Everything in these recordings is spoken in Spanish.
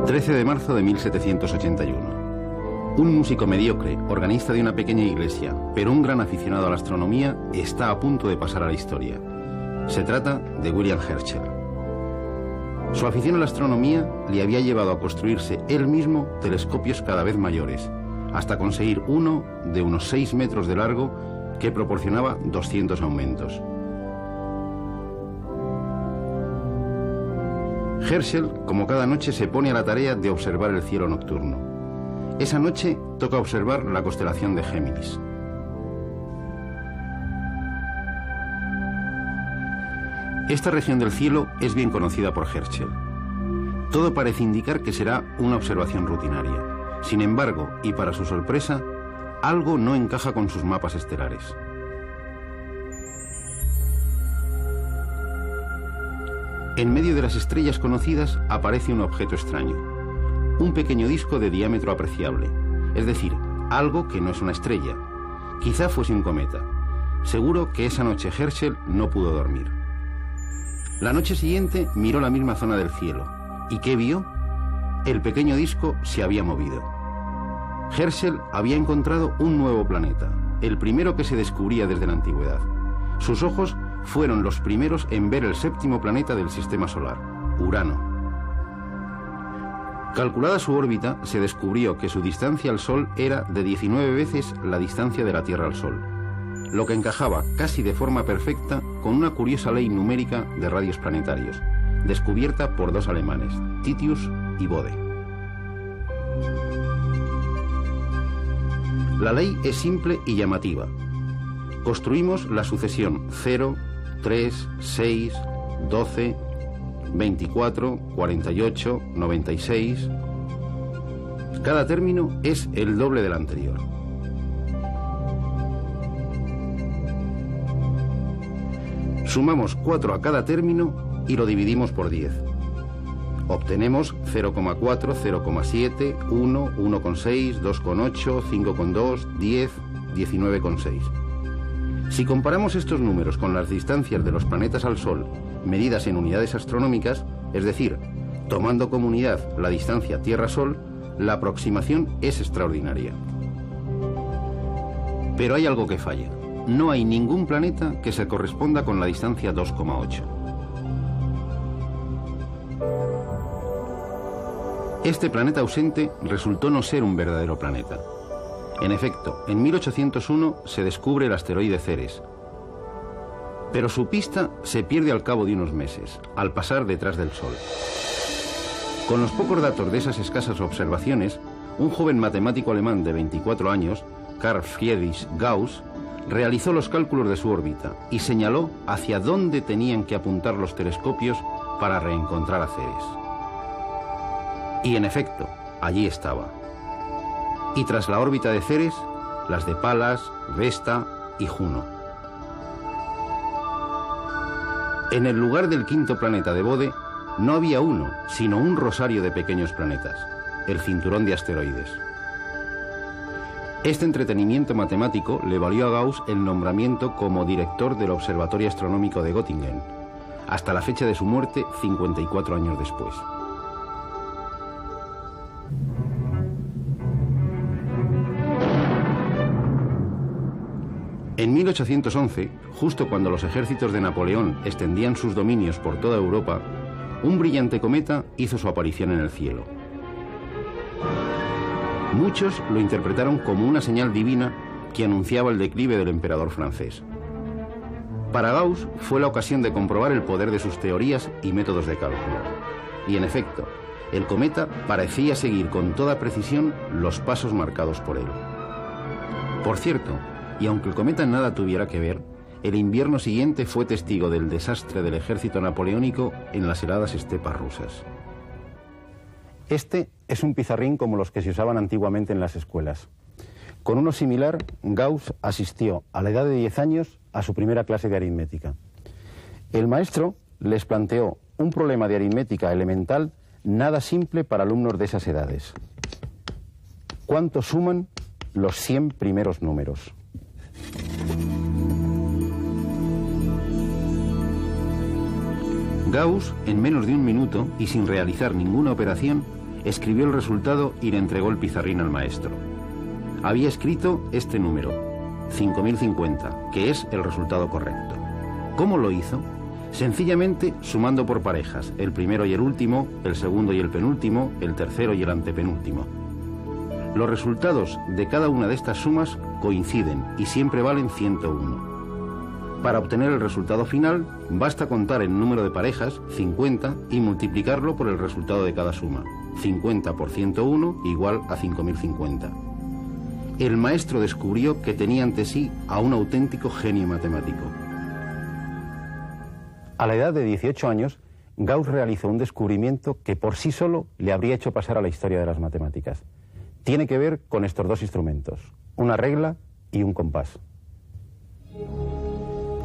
13 de marzo de 1781. Un músico mediocre, organista de una pequeña iglesia, pero un gran aficionado a la astronomía, está a punto de pasar a la historia. Se trata de William Herschel. Su afición a la astronomía le había llevado a construirse él mismo telescopios cada vez mayores, hasta conseguir uno de unos 6 metros de largo que proporcionaba 200 aumentos. Herschel, como cada noche, se pone a la tarea de observar el cielo nocturno. Esa noche toca observar la constelación de Géminis. Esta región del cielo es bien conocida por Herschel. Todo parece indicar que será una observación rutinaria. Sin embargo, y para su sorpresa, algo no encaja con sus mapas estelares. En medio de las estrellas conocidas aparece un objeto extraño, un pequeño disco de diámetro apreciable, es decir, algo que no es una estrella. Quizá fuese un cometa. Seguro que esa noche Herschel no pudo dormir. La noche siguiente miró la misma zona del cielo. ¿Y qué vio? El pequeño disco se había movido. Herschel había encontrado un nuevo planeta, el primero que se descubría desde la antigüedad. Sus ojos fueron los primeros en ver el 7º planeta del sistema solar, Urano. Calculada su órbita, se descubrió que su distancia al Sol era de 19 veces la distancia de la Tierra al Sol, lo que encajaba casi de forma perfecta con una curiosa ley numérica de radios planetarios, descubierta por 2 alemanes, Titius y Bode. La ley es simple y llamativa. Construimos la sucesión 0, 3, 6, 12, 24, 48, 96. Cada término es el doble del anterior. Sumamos 4 a cada término y lo dividimos por 10. Obtenemos 0,4, 0,7, 1, 1,6, 2,8, 5,2, 10, 19,6. Si comparamos estos números con las distancias de los planetas al Sol, medidas en unidades astronómicas, es decir, tomando como unidad la distancia Tierra-Sol, la aproximación es extraordinaria. Pero hay algo que falla. No hay ningún planeta que se corresponda con la distancia 2,8. Este planeta ausente resultó no ser un verdadero planeta. En efecto, en 1801 se descubre el asteroide Ceres, pero su pista se pierde al cabo de unos meses, al pasar detrás del Sol. Con los pocos datos de esas escasas observaciones, un joven matemático alemán de 24 años, Carl Friedrich Gauss, realizó los cálculos de su órbita y señaló hacia dónde tenían que apuntar los telescopios para reencontrar a Ceres. Y en efecto, allí estaba. Y tras la órbita de Ceres, las de Palas, Vesta y Juno. En el lugar del 5º planeta de Bode no había uno, sino un rosario de pequeños planetas, el cinturón de asteroides. Este entretenimiento matemático le valió a Gauss el nombramiento como director del Observatorio Astronómico de Göttingen, hasta la fecha de su muerte 54 años después. En 1811, justo cuando los ejércitos de Napoleón extendían sus dominios por toda Europa, un brillante cometa hizo su aparición en el cielo. Muchos lo interpretaron como una señal divina que anunciaba el declive del emperador francés. Para Gauss fue la ocasión de comprobar el poder de sus teorías y métodos de cálculo. Y en efecto, el cometa parecía seguir con toda precisión los pasos marcados por él. Por cierto, y aunque el cometa nada tuviera que ver, el invierno siguiente fue testigo del desastre del ejército napoleónico en las heladas estepas rusas. Este es un pizarrín como los que se usaban antiguamente en las escuelas. Con uno similar, Gauss asistió a la edad de 10 años a su primera clase de aritmética. El maestro les planteó un problema de aritmética elemental nada simple para alumnos de esas edades. ¿Cuánto suman los 100 primeros números? Gauss, en menos de un minuto y sin realizar ninguna operación, escribió el resultado y le entregó el pizarrín al maestro. Había escrito este número, 5050, que es el resultado correcto. ¿Cómo lo hizo? Sencillamente sumando por parejas, el primero y el último, el segundo y el penúltimo, el tercero y el antepenúltimo. Los resultados de cada una de estas sumas coinciden y siempre valen 101. Para obtener el resultado final, basta contar el número de parejas, 50, y multiplicarlo por el resultado de cada suma. 50 por 101 igual a 5050. El maestro descubrió que tenía ante sí a un auténtico genio matemático. A la edad de 18 años, Gauss realizó un descubrimiento que por sí solo le habría hecho pasar a la historia de las matemáticas. Tiene que ver con estos dos instrumentos, una regla y un compás.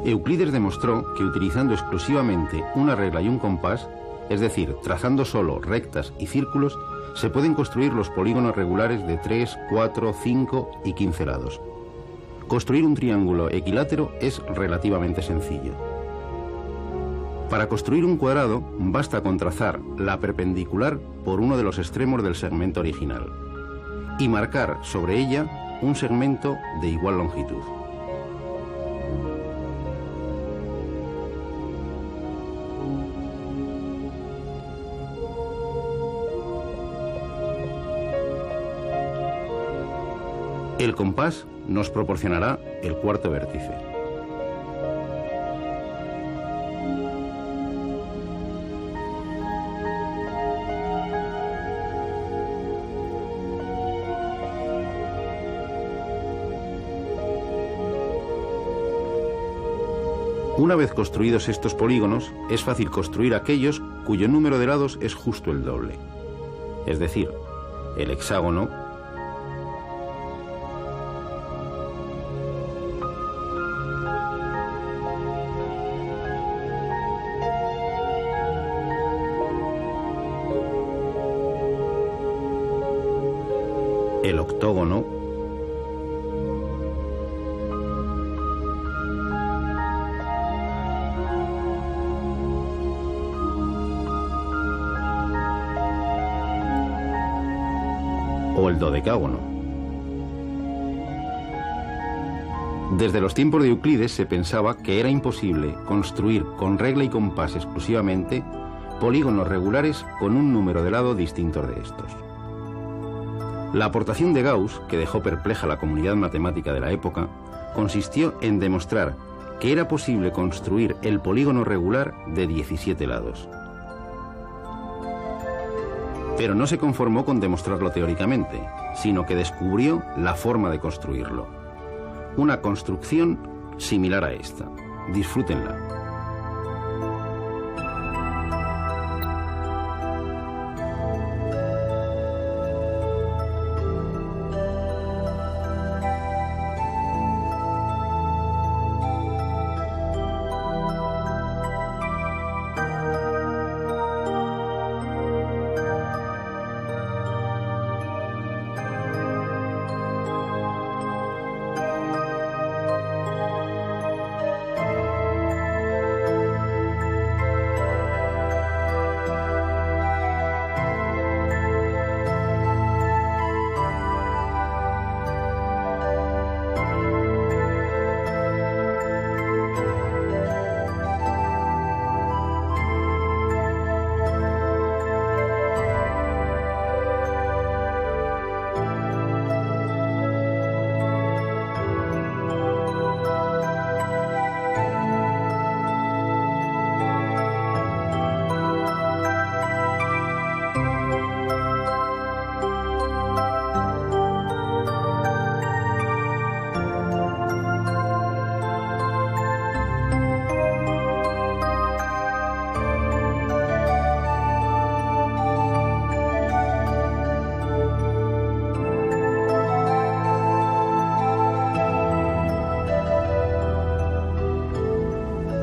Euclides demostró que utilizando exclusivamente una regla y un compás, es decir, trazando solo rectas y círculos, se pueden construir los polígonos regulares de 3, 4, 5 y 15 lados. Construir un triángulo equilátero es relativamente sencillo. Para construir un cuadrado, basta con trazar la perpendicular por uno de los extremos del segmento original y marcar sobre ella un segmento de igual longitud. El compás nos proporcionará el cuarto vértice. Una vez construidos estos polígonos, es fácil construir aquellos cuyo número de lados es justo el doble. Es decir, el hexágono, el octógono, o el dodecágono. Desde los tiempos de Euclides se pensaba que era imposible construir con regla y compás exclusivamente polígonos regulares con un número de lado distintos de estos. La aportación de Gauss, que dejó perpleja a la comunidad matemática de la época, consistió en demostrar que era posible construir el polígono regular de 17 lados. Pero no se conformó con demostrarlo teóricamente, sino que descubrió la forma de construirlo. Una construcción similar a esta. Disfrútenla.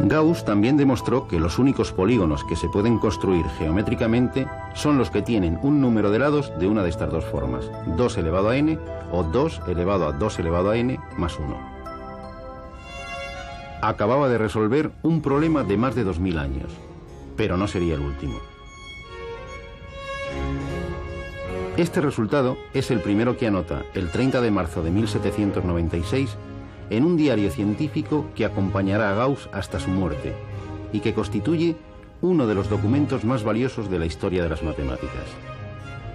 Gauss también demostró que los únicos polígonos que se pueden construir geométricamente son los que tienen un número de lados de una de estas dos formas, 2 elevado a n o 2 elevado a 2 elevado a n más 1. Acababa de resolver un problema de más de 2000 años, pero no sería el último. Este resultado es el primero que anota el 30 de marzo de 1796 en un diario científico que acompañará a Gauss hasta su muerte y que constituye uno de los documentos más valiosos de la historia de las matemáticas.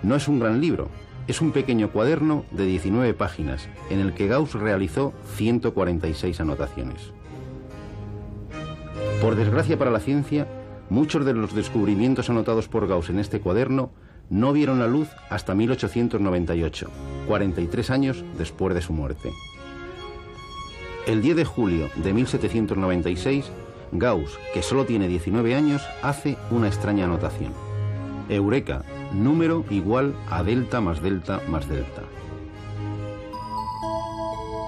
No es un gran libro, es un pequeño cuaderno de 19 páginas en el que Gauss realizó 146 anotaciones. Por desgracia para la ciencia, muchos de los descubrimientos anotados por Gauss en este cuaderno no vieron la luz hasta 1898, 43 años después de su muerte. El 10 de julio de 1796, Gauss, que solo tiene 19 años, hace una extraña anotación. Eureka, número igual a delta más delta más delta.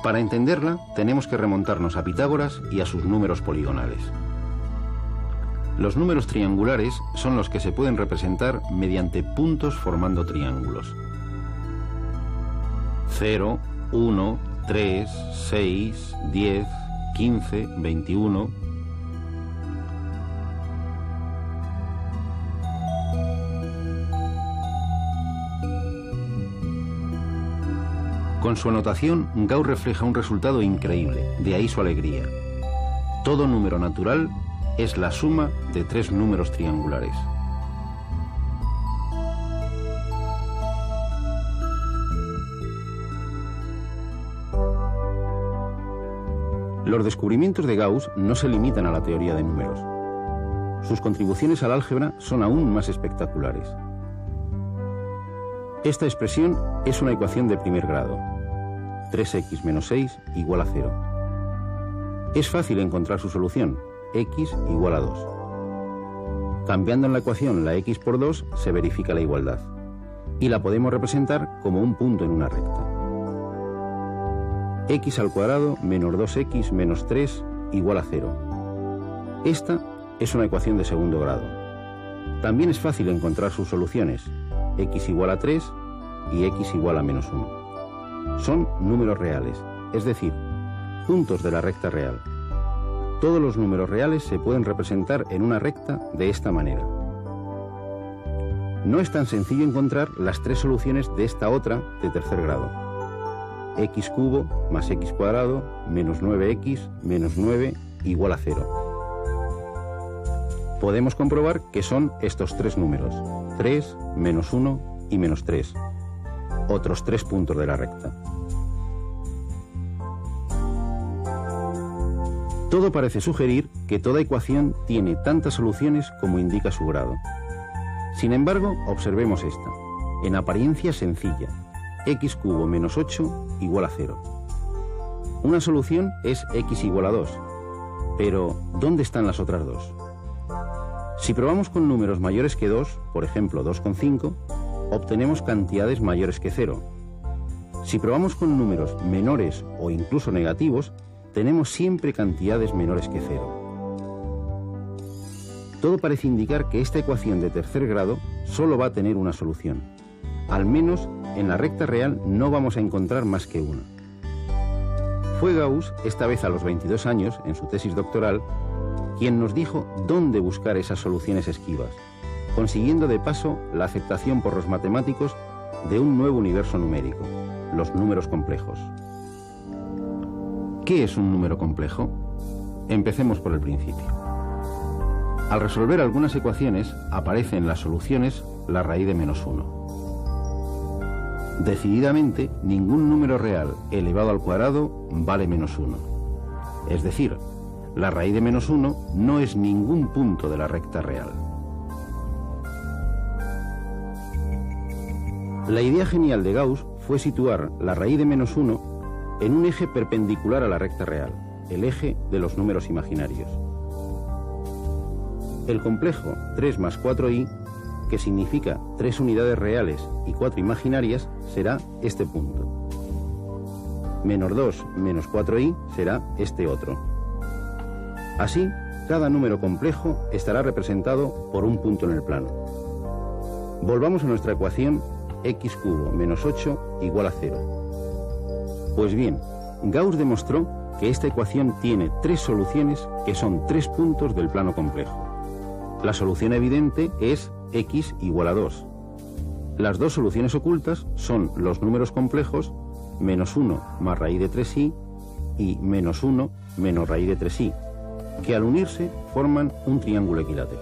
Para entenderla, tenemos que remontarnos a Pitágoras y a sus números poligonales. Los números triangulares son los que se pueden representar mediante puntos formando triángulos. 0, 1, 3, 6, 10, 15, 21... Con su anotación, Gauss refleja un resultado increíble, de ahí su alegría. Todo número natural es la suma de tres números triangulares. Los descubrimientos de Gauss no se limitan a la teoría de números. Sus contribuciones al álgebra son aún más espectaculares. Esta expresión es una ecuación de primer grado. 3x menos 6 igual a 0. Es fácil encontrar su solución, x igual a 2. Cambiando en la ecuación la x por 2 se verifica la igualdad, y la podemos representar como un punto en una recta. X al cuadrado menos 2x menos 3 igual a 0. Esta es una ecuación de segundo grado. También es fácil encontrar sus soluciones, x igual a 3 y x igual a menos 1. Son números reales, es decir, puntos de la recta real. Todos los números reales se pueden representar en una recta de esta manera. No es tan sencillo encontrar las tres soluciones de esta otra de tercer grado. X cubo más x cuadrado menos 9x menos 9 igual a 0. Podemos comprobar que son estos tres números, 3, menos 1 y menos 3, otros tres puntos de la recta. Todo parece sugerir que toda ecuación tiene tantas soluciones como indica su grado. Sin embargo, observemos esta, en apariencia sencilla, x cubo menos 8 igual a 0. Una solución es x igual a 2, pero ¿dónde están las otras dos? Si probamos con números mayores que 2, por ejemplo 2,5, obtenemos cantidades mayores que 0. Si probamos con números menores o incluso negativos, tenemos siempre cantidades menores que 0. Todo parece indicar que esta ecuación de tercer grado solo va a tener una solución. Al menos en la recta real no vamos a encontrar más que una. Fue Gauss, esta vez a los 22 años, en su tesis doctoral, quien nos dijo dónde buscar esas soluciones esquivas, consiguiendo de paso la aceptación por los matemáticos de un nuevo universo numérico, los números complejos. ¿Qué es un número complejo? Empecemos por el principio. Al resolver algunas ecuaciones, aparece en las soluciones la raíz de menos 1. Decididamente, ningún número real elevado al cuadrado vale menos 1. Es decir, la raíz de menos 1 no es ningún punto de la recta real. La idea genial de Gauss fue situar la raíz de menos 1 en un eje perpendicular a la recta real, el eje de los números imaginarios. El complejo 3 más 4i, que significa 3 unidades reales y 4 imaginarias, será este punto. Menos 2 menos 4i será este otro. Así, cada número complejo estará representado por un punto en el plano. Volvamos a nuestra ecuación x cubo menos 8 igual a 0. Pues bien, Gauss demostró que esta ecuación tiene tres soluciones que son tres puntos del plano complejo. La solución evidente es x igual a 2. Las dos soluciones ocultas son los números complejos -1 más raíz de 3i y -1 menos raíz de 3i, que al unirse forman un triángulo equilátero.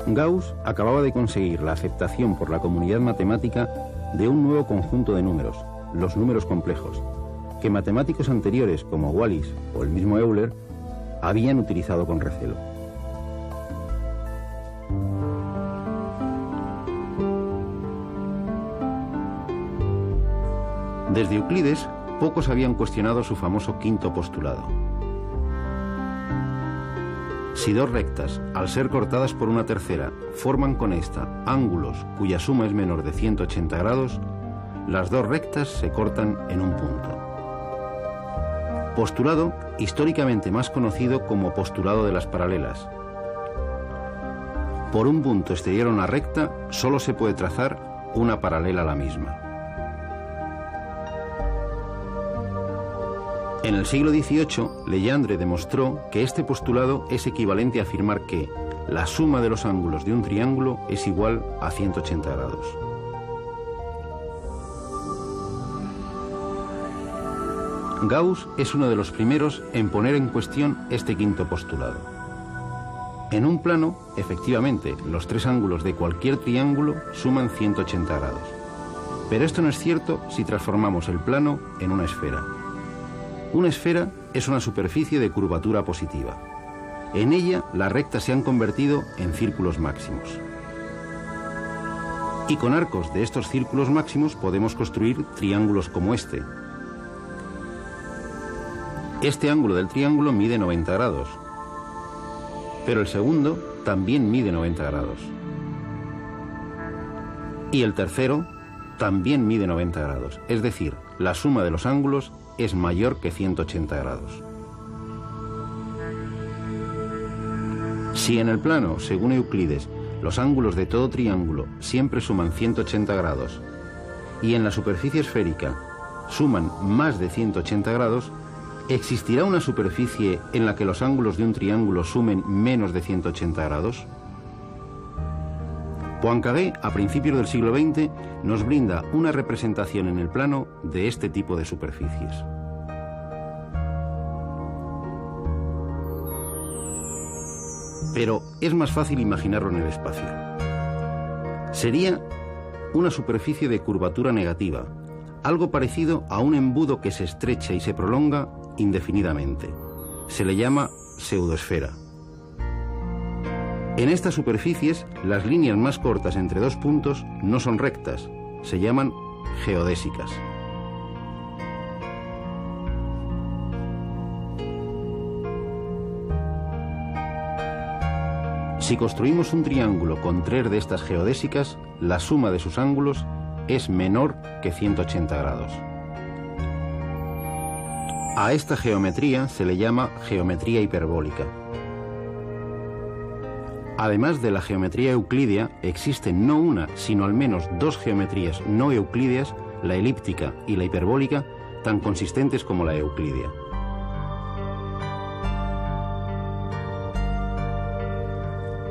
Gauss acababa de conseguir la aceptación por la comunidad matemática de un nuevo conjunto de números, los números complejos, que matemáticos anteriores como Wallis o el mismo Euler habían utilizado con recelo. Desde Euclides, pocos habían cuestionado su famoso quinto postulado. Si dos rectas, al ser cortadas por una tercera, forman con esta ángulos cuya suma es menor de 180 grados, las dos rectas se cortan en un punto. Postulado históricamente más conocido como postulado de las paralelas. Por un punto exterior a una recta solo se puede trazar una paralela a la misma. En el siglo XVIII, Legendre demostró que este postulado es equivalente a afirmar que la suma de los ángulos de un triángulo es igual a 180 grados. Gauss es uno de los primeros en poner en cuestión este quinto postulado. En un plano, efectivamente, los tres ángulos de cualquier triángulo suman 180 grados. Pero esto no es cierto si transformamos el plano en una esfera. Una esfera es una superficie de curvatura positiva. En ella, las rectas se han convertido en círculos máximos. Y con arcos de estos círculos máximos podemos construir triángulos como este. Este ángulo del triángulo mide 90 grados, pero el segundo también mide 90 grados. Y el tercero también mide 90 grados, es decir, la suma de los ángulos es mayor que 180 grados. Si en el plano, según Euclides, los ángulos de todo triángulo siempre suman 180 grados y en la superficie esférica suman más de 180 grados, ¿existirá una superficie en la que los ángulos de un triángulo sumen menos de 180 grados? Poincaré, a principios del siglo XX, nos brinda una representación en el plano de este tipo de superficies. Pero es más fácil imaginarlo en el espacio. Sería una superficie de curvatura negativa, algo parecido a un embudo que se estrecha y se prolonga indefinidamente. Se le llama pseudoesfera. En estas superficies, las líneas más cortas entre dos puntos no son rectas, se llaman geodésicas. Si construimos un triángulo con tres de estas geodésicas, la suma de sus ángulos es menor que 180 grados. A esta geometría se le llama geometría hiperbólica. Además de la geometría euclídea, existen no una, sino al menos dos geometrías no euclídeas, la elíptica y la hiperbólica, tan consistentes como la euclídea.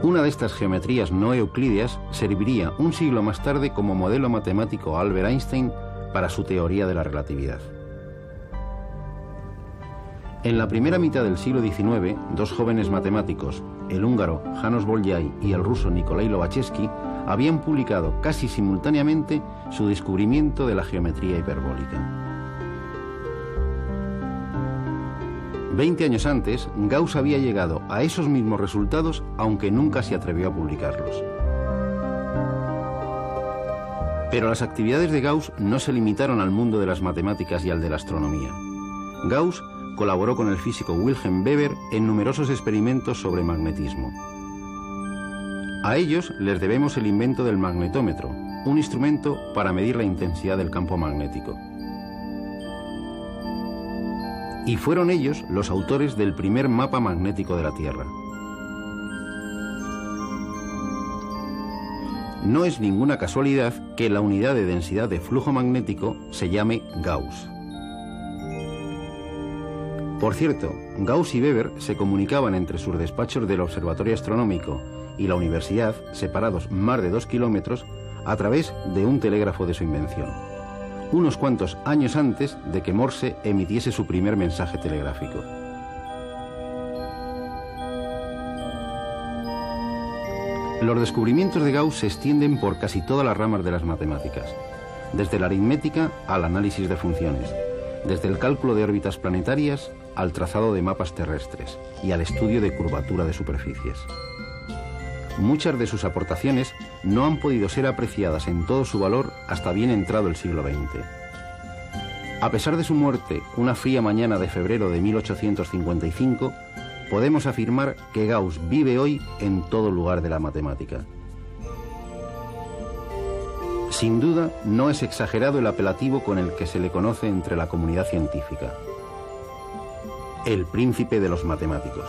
Una de estas geometrías no euclídeas serviría un siglo más tarde como modelo matemático a Albert Einstein para su teoría de la relatividad. En la primera mitad del siglo XIX, dos jóvenes matemáticos, el húngaro János Bolyai y el ruso Nikolai Lobachevsky, habían publicado casi simultáneamente su descubrimiento de la geometría hiperbólica. 20 años antes, Gauss había llegado a esos mismos resultados, aunque nunca se atrevió a publicarlos. Pero las actividades de Gauss no se limitaron al mundo de las matemáticas y al de la astronomía. Gauss colaboró con el físico Wilhelm Weber en numerosos experimentos sobre magnetismo. A ellos les debemos el invento del magnetómetro, un instrumento para medir la intensidad del campo magnético. Y fueron ellos los autores del primer mapa magnético de la Tierra. No es ninguna casualidad que la unidad de densidad de flujo magnético se llame Gauss. Por cierto, Gauss y Weber se comunicaban entre sus despachos del Observatorio Astronómico y la universidad, separados más de 2 kilómetros, a través de un telégrafo de su invención, unos cuantos años antes de que Morse emitiese su primer mensaje telegráfico. Los descubrimientos de Gauss se extienden por casi todas las ramas de las matemáticas, desde la aritmética al análisis de funciones, desde el cálculo de órbitas planetarias al trazado de mapas terrestres y al estudio de curvatura de superficies. Muchas de sus aportaciones no han podido ser apreciadas en todo su valor hasta bien entrado el siglo XX. A pesar de su muerte, una fría mañana de febrero de 1855, podemos afirmar que Gauss vive hoy en todo lugar de la matemática. Sin duda, no es exagerado el apelativo con el que se le conoce entre la comunidad científica: el príncipe de los matemáticos.